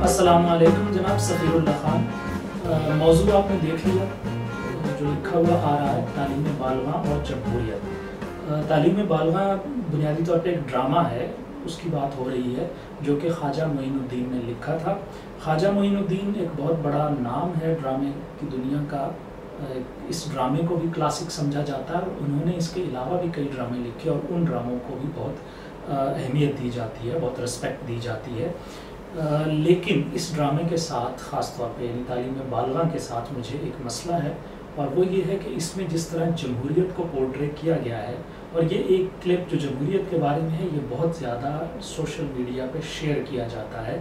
अस्सलामुअलैकुम जनाब सफ़ीरुल्लाह खान। मौजूद आपने देख लिया जो लिखा हुआ आ रहा है तालीम बालगा और जमहूरियत। तालीम बालगा बुनियादी तौर पे एक ड्रामा है, उसकी बात हो रही है जो कि ख्वाजा मोइनुद्दीन ने लिखा था। ख्वाजा मोइनुद्दीन एक बहुत बड़ा नाम है ड्रामे की दुनिया का। इस ड्रामे को भी क्लासिक समझा जाता है और उन्होंने इसके अलावा भी कई ड्रामे लिखे और उन ड्रामों को भी बहुत अहमियत दी जाती है, बहुत रिस्पेक्ट दी जाती है। लेकिन इस ड्रामे के साथ ख़ास तौर पे यानी तालीम बालगा के साथ मुझे एक मसला है और वो ये है कि इसमें जिस तरह जमहूरियत को पोर्ट्रे किया गया है और ये एक क्लिप जो जमहूरियत के बारे में है ये बहुत ज़्यादा सोशल मीडिया पे शेयर किया जाता है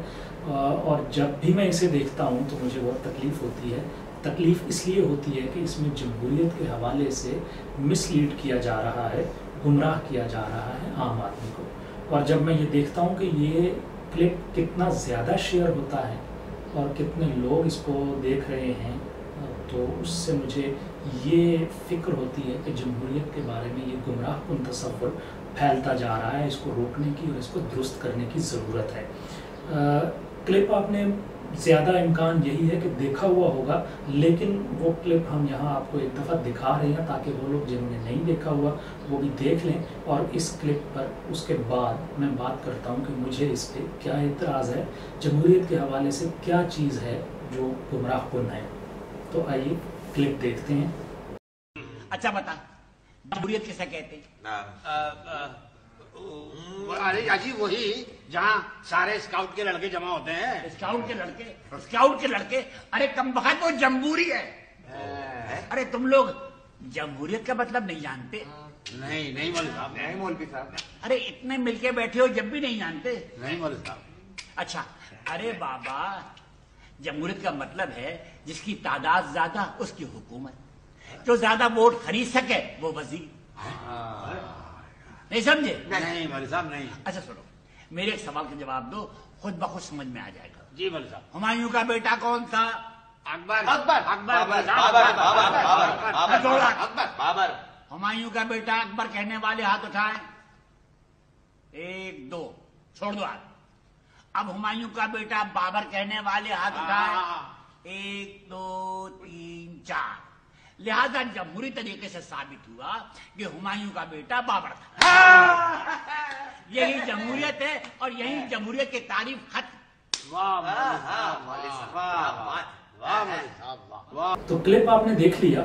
और जब भी मैं इसे देखता हूँ तो मुझे बहुत तकलीफ़ होती है। तकलीफ़ इसलिए होती है कि इसमें जमहूरियत के हवाले से मिसलीड किया जा रहा है, गुमराह किया जा रहा है आम आदमी को। और जब मैं ये देखता हूँ कि ये क्लिप कितना ज़्यादा शेयर होता है और कितने लोग इसको देख रहे हैं तो उससे मुझे ये फ़िक्र होती है कि जमहूरियत के बारे में ये गुमराहकुन तसव्वुर फैलता जा रहा है। इसको रोकने की और इसको दुरुस्त करने की ज़रूरत है। क्लिप आपने ज़्यादा इम्कान यही है कि देखा हुआ होगा, लेकिन वो क्लिप हम यहाँ आपको एक दफ़ा दिखा रहे हैं ताकि वो लोग जिन्होंने नहीं देखा हुआ वो भी देख लें। और इस क्लिप पर उसके बाद मैं बात करता हूँ कि मुझे इस पर क्या एतराज़ है, जमहूरियत के हवाले से क्या चीज़ है जो गुमराहकुन है। तो आइए क्लिप देखते हैं। अच्छा बता, जमहूरियत किसे कहते हैं? अरे अजी वही जहाँ सारे स्काउट के लड़के जमा होते हैं। स्काउट के लड़के अरे कम बखत वो जमहूरी है। अरे तुम लोग जमहूरियत का मतलब नहीं जानते? नहीं मौलवी साहब, नहीं मौलवी साहब। अरे इतने मिलके बैठे हो जब भी नहीं जानते? नहीं मौलवी साहब। अच्छा, अरे बाबा जमहूरियत का मतलब है जिसकी तादाद ज्यादा उसकी हुकूमत, जो ज्यादा वोट खरीद सके वो वजीर। नहीं समझे? नहीं मौलवी साहब नहीं। अच्छा सुनो, मेरे एक सवाल का जवाब दो, खुद ब खुद समझ में आ जाएगा। जी मौलवी साहब। हुमायूं का बेटा कौन था? अकबर। हुमायूं का बेटा अकबर कहने वाले हाथ उठाएं। 1 2 छोड़ दो हाथ। अब हुमायूं का बेटा बाबर कहने वाले हाथ उठाएं। 1 2 3 4। लिहाजा जमहूरी तरीके से साबित हुआ कि हुमायूं का बेटा बाबर था। यही जमहूरियत है और यही जमहूरियत की तारीफ खत्म। तो क्लिप आपने देख लिया।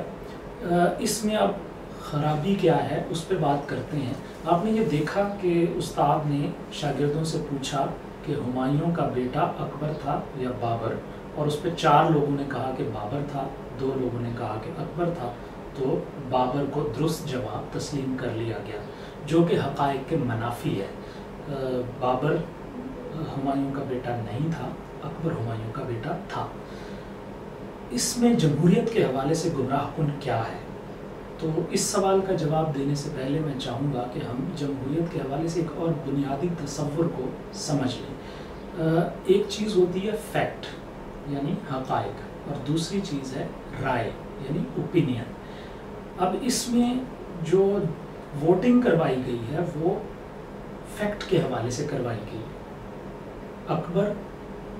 इसमें अब खराबी क्या है उस पर बात करते हैं। आपने ये देखा कि उस्ताद ने शागिर्दों से पूछा कि हुमायूं का बेटा अकबर था या बाबर, और उस पर 4 लोगों ने कहा कि बाबर था, 2 लोगों ने कहा कि अकबर था। तो बाबर को दुरुस्त जवाब तस्लीम कर लिया गया जो कि हक़ाइक़ के मनाफी है। बाबर हुमायूं का बेटा नहीं था, अकबर हुमायूं का बेटा था। इसमें जमहूरियत के हवाले से गुमराहकुन क्या है? तो इस सवाल का जवाब देने से पहले मैं चाहूँगा कि हम जमहूरियत के हवाले से एक और बुनियादी तसव्वुर को समझ लें। एक चीज़ होती है फैक्ट यानी हक़ाइक़ और दूसरी चीज़ है राय यानी ओपिनियन। अब इसमें जो वोटिंग करवाई गई है वो फैक्ट के हवाले से करवाई गई है। अकबर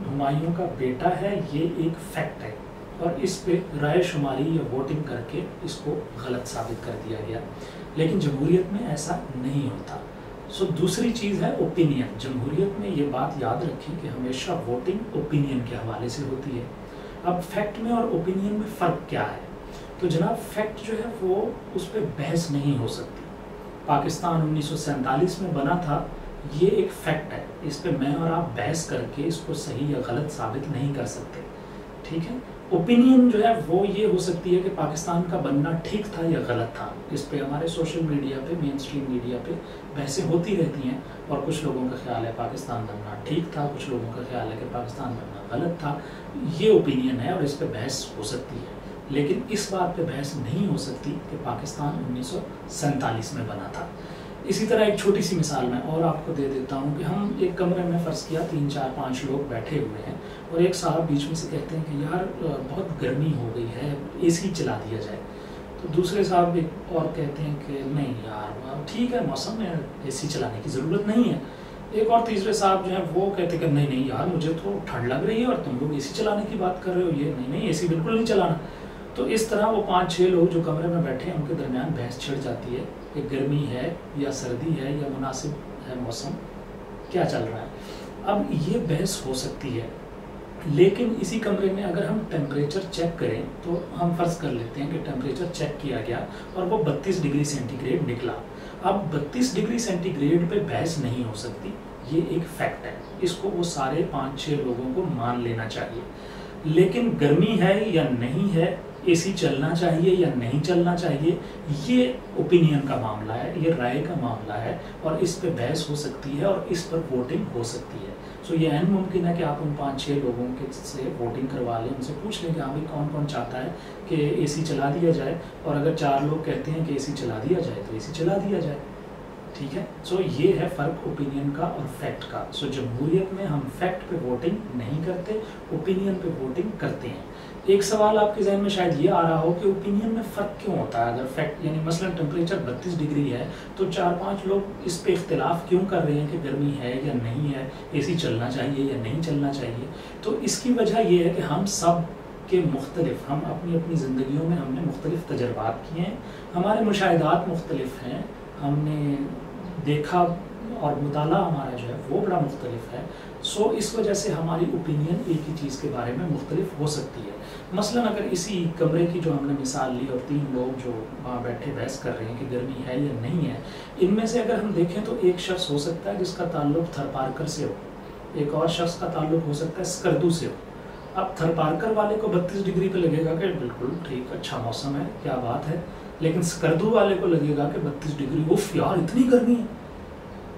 हुमायूं का बेटा है, ये एक फैक्ट है और इस पे राय शुमारी या वोटिंग करके इसको गलत साबित कर दिया गया। लेकिन जमहूरियत में ऐसा नहीं होता। सो दूसरी चीज़ है ओपिनियन। जमहूरियत में ये बात याद रखें कि हमेशा वोटिंग ओपिनियन के हवाले से होती है। अब फैक्ट में और ओपिनियन में फ़र्क क्या है? तो जनाब फैक्ट जो है वो उस पर बहस नहीं हो सकती। पाकिस्तान 1947 में बना था, ये एक फैक्ट है, इस पर मैं और आप बहस करके इसको सही या गलत साबित नहीं कर सकते। ठीक है। ओपिनियन जो है वो ये हो सकती है कि पाकिस्तान का बनना ठीक था या गलत था। इस पे हमारे सोशल मीडिया पे, मेन स्ट्रीम मीडिया पे बहसें होती रहती हैं और कुछ लोगों का ख्याल है पाकिस्तान बनना ठीक था, कुछ लोगों का ख्याल है कि पाकिस्तान बनना गलत था। ये ओपिनियन है और इस पे बहस हो सकती है, लेकिन इस बात पे बहस नहीं हो सकती कि पाकिस्तान 1947 में बना था। इसी तरह एक छोटी सी मिसाल मैं और आपको दे देता हूँ कि हम एक कमरे में फ़र्ज़ किया 3 4 5 लोग बैठे हुए हैं और एक साहब बीच में से कहते हैं कि यार बहुत गर्मी हो गई है, एसी चला दिया जाए। तो दूसरे साहब एक और कहते हैं कि नहीं यार ठीक है, मौसम में एसी चलाने की ज़रूरत नहीं है। एक और तीसरे साहब जो हैं वो कहते कि नहीं नहीं यार मुझे तो ठंड लग रही है और तुम लोग एसी चलाने की बात कर रहे हो, ये नहीं नहीं एसी बिल्कुल नहीं चलाना। तो इस तरह वो 5-6 लोग जो कमरे में बैठे हैं उनके दरमियान बहस छिड़ जाती है कि गर्मी है या सर्दी है या मुनासिब है मौसम, क्या चल रहा है। अब ये बहस हो सकती है, लेकिन इसी कमरे में अगर हम टेम्परेचर चेक करें तो हम फर्ज कर लेते हैं कि टेम्परेचर चेक किया गया और वो 32 डिग्री सेंटीग्रेड निकला। अब 32 डिग्री सेंटीग्रेड पे बहस नहीं हो सकती, ये एक फैक्ट है, इसको वो सारे 5-6 लोगों को मान लेना चाहिए। लेकिन गर्मी है या नहीं है, एसी चलना चाहिए या नहीं चलना चाहिए, ये ओपिनियन का मामला है, ये राय का मामला है और इस पे बहस हो सकती है और इस पर वोटिंग हो सकती है। सो ये अहम मुमकिन है कि आप उन 5-6 लोगों के से वोटिंग करवा लें, उनसे पूछ लें कि हाँ भाई कौन कौन चाहता है कि एसी चला दिया जाए, और अगर 4 लोग कहते हैं कि एसी चला दिया जाए तो एसी चला दिया जाए, ठीक है। सो ये है फ़र्क ओपिनियन का और फैक्ट का। सो जमहूरियत में हम फैक्ट पे वोटिंग नहीं करते, ओपिनियन पे वोटिंग करते हैं। एक सवाल आपके जहन में शायद ये आ रहा हो कि ओपिनियन में फ़र्क क्यों होता है, अगर फैक्ट यानी मसलन टेम्परेचर 32 डिग्री है तो 4-5 लोग इस पे इख्तिलाफ क्यों कर रहे हैं कि गर्मी है या नहीं है, एसी चलना चाहिए या नहीं चलना चाहिए। तो इसकी वजह यह है कि हम सब के मुख्तलिफ, हम अपनी अपनी ज़िंदगियों में हमने मुख्तलिफ तजर्बात किए हैं, हमारे मुशाहिदात मुख्तलिफ हैं, हमने देखा और मुताला हमारा जो है वो बड़ा मुख्तलिफ है। सो इस वजह से हमारी ओपिनियन एक ही चीज़ के बारे में मुख्तलिफ हो सकती है। मसलन अगर इसी कमरे की जो हमने मिसाल ली और 3 लोग जो वहाँ बैठे बहस कर रहे हैं कि गर्मी है या नहीं है, इनमें से अगर हम देखें तो एक शख्स हो सकता है जिसका ताल्लुक थरपारकर से हो, एक और शख्स का ताल्लुक हो सकता है स्कर्दू से हो। अब थरपारकर वाले को 32 डिग्री पे लगेगा कि बिल्कुल ठीक, अच्छा मौसम है, क्या बात है, लेकिन स्कर्दू वाले को लगेगा कि 32 डिग्री, उफ यार इतनी गर्मी है,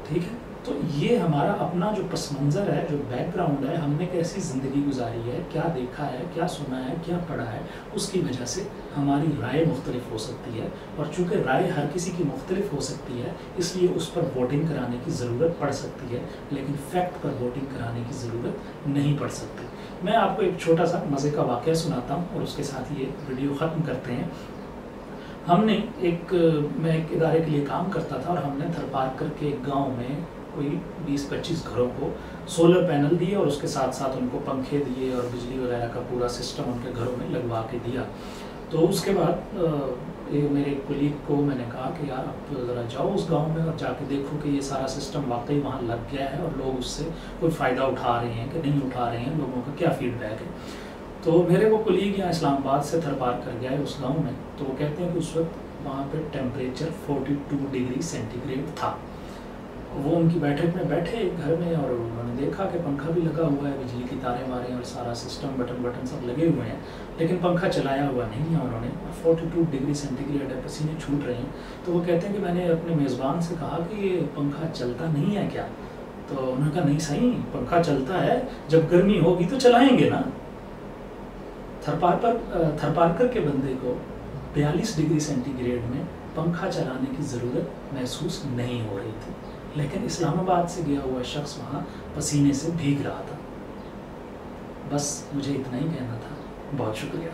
ठीक है। तो ये हमारा अपना जो पस मंज़र है, जो बैकग्राउंड है, हमने कैसी ज़िंदगी गुजारी है, क्या देखा है, क्या सुना है, क्या पढ़ा है, उसकी वजह से हमारी राय मुख्तलिफ हो सकती है। और चूँकि राय हर किसी की मुख्तलिफ हो सकती है, इसलिए उस पर वोटिंग कराने की ज़रूरत पड़ सकती है, लेकिन फैक्ट पर वोटिंग कराने की ज़रूरत नहीं पड़ सकती। मैं आपको एक छोटा सा मज़े का वाक़या सुनाता हूँ और उसके साथ ये वीडियो ख़त्म करते हैं। मैं एक इदारे के लिए काम करता था और हमने थरपारकर के एक गाँव में कोई 20-25 घरों को सोलर पैनल दिए और उसके साथ साथ उनको पंखे दिए और बिजली वगैरह का पूरा सिस्टम उनके घरों में लगवा के दिया। तो उसके बाद मेरे कोलीग को मैंने कहा कि यार आप ज़रा जाओ उस गांव में और जाके देखो कि ये सारा सिस्टम वाकई वहाँ लग गया है और लोग उससे कोई फ़ायदा उठा रहे हैं कि नहीं उठा रहे हैं, लोगों का क्या फीडबैक है। तो मेरे वो कोलीग यहाँ इस्लामाबाद से थरपारकर गए उस गाँव में, तो वो कहते हैं कि उस वक्त वहाँ पर टेम्परेचर 42 डिग्री सेंटीग्रेड था। वो उनकी बैठक में बैठे घर में और उन्होंने देखा कि पंखा भी लगा हुआ है, बिजली की तारें वारें और सारा सिस्टम बटन सब लगे हुए हैं, लेकिन पंखा चलाया हुआ नहीं है उन्होंने, 42 डिग्री सेंटीग्रेड है, पसीने छूट रहे हैं। तो वो कहते हैं कि मैंने अपने मेज़बान से कहा कि ये पंखा चलता नहीं है क्या? तो उन्होंने कहा नहीं सही, पंखा चलता है, जब गर्मी होगी तो चलाएँगे ना। थरपारकर के बंदे को 42 डिग्री सेंटीग्रेड में पंखा चलाने की ज़रूरत महसूस नहीं हो रही थी, लेकिन इस्लामाबाद से गया हुआ शख्स वहाँ पसीने से भीग रहा था। बस मुझे इतना ही कहना था। बहुत शुक्रिया।